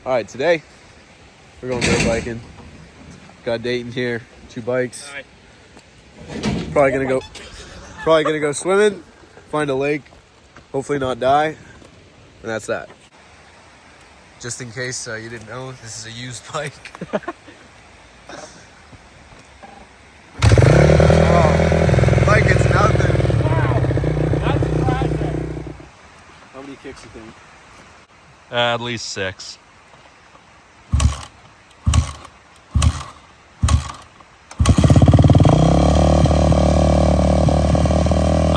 All right, today we're going dirt biking. Got Dayton here, 2 bikes. Hi. Probably gonna go swimming, find a lake, hopefully not die, and that's that. Just in case you didn't know, this is a used bike. Oh, like it's nothing. Wow, that's surprising. How many kicks you think? At least 6.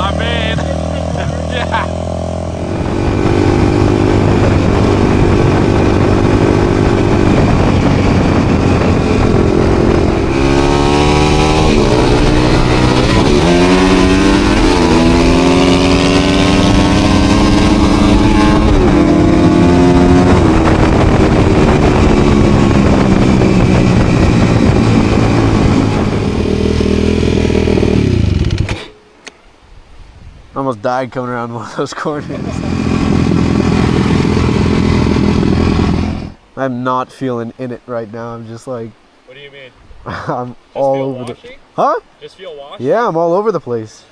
I mean, yeah. Almost died coming around one of those corners. I'm not feeling in it right now. I'm just like, What do you mean? I'm Just all feel over washy? Huh? Just feel washed? Yeah, I'm all over the place.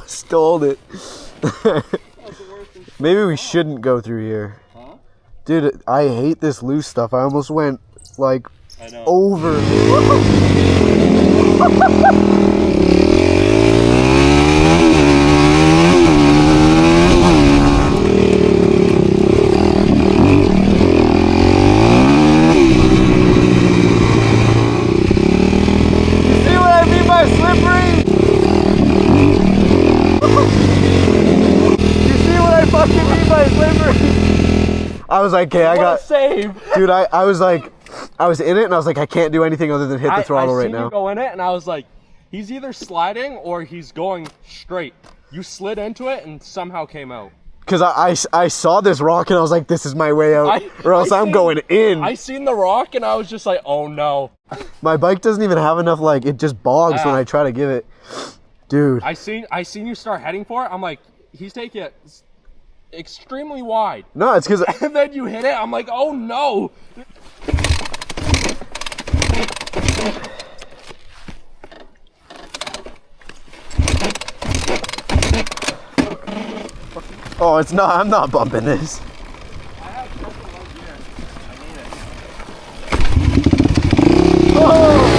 Stalled it. Maybe we shouldn't go through here. Huh? Dude, I hate this loose stuff. I almost went like I know. over. You see what I mean by slippery? Fucking me by slippery. I was like, okay, I got save. Dude, I was like, I was in it and I was like, I can't do anything other than hit the throttle right now. I seen you go in it and I was like, he's either sliding or he's going straight. You slid into it and somehow came out. Because I saw this rock and I was like, this is my way out, or else I'm going in. I seen the rock and I was just like, oh no. My bike doesn't even have enough, like, it just bogs when I try to give it. Dude. I seen you start heading for it. I'm like, he's taking it extremely wide. No, it's because... And then you hit it. I'm like, oh no. Oh, it's not. I'm not bumping this. I have purple right here. I need it. Oh!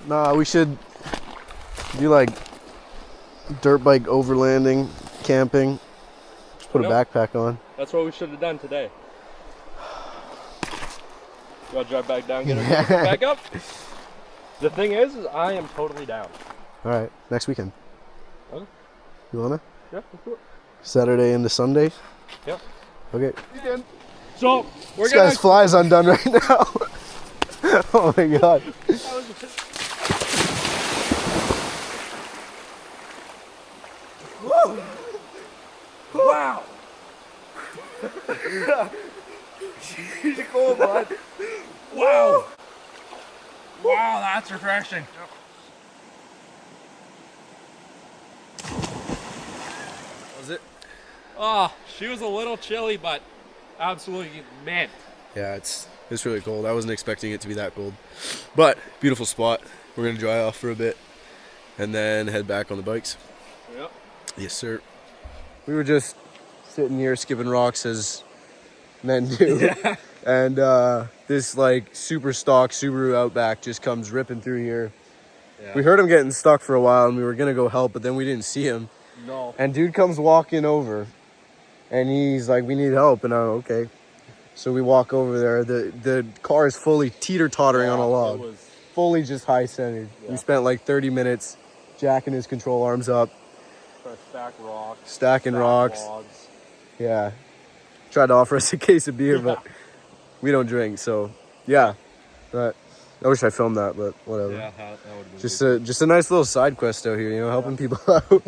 Nah, we should do like dirt bike overlanding, camping. Just put a backpack on. That's what we should have done today. You want to drive back down, get our back up? The thing is I am totally down. All right, next weekend. Okay. You wanna? Yeah, let's do it. Saturday into Sunday? Yeah. Okay. Weekend. So, this guy's fly's undone right now. Oh my god. Wow. She's cool, bud. Wow. Wow, that's refreshing. Was it? Oh, she was a little chilly, but absolutely mint. Yeah, it's really cold. I wasn't expecting it to be that cold. But beautiful spot. We're gonna dry off for a bit and then head back on the bikes. Yep. Yes, sir. We were just sitting here skipping rocks as men do. Yeah. And this like super stock Subaru Outback just comes ripping through here. Yeah. We heard him getting stuck for a while and we were gonna go help, but then we didn't see him. No. And dude comes walking over and he's like, we need help. And I'm okay. So we walk over there. The car is fully teeter-tottering on a log. It was, Fully just high-centered. Yeah. We spent like 30 minutes jacking his control arms up. trying to stack rocks. Stacking stack rocks. logs. Yeah. Tried to offer us a case of beer, but we don't drink, so yeah. But I wish I filmed that, but whatever. Yeah, that would have been Just a nice little side quest out here, you know, helping people out.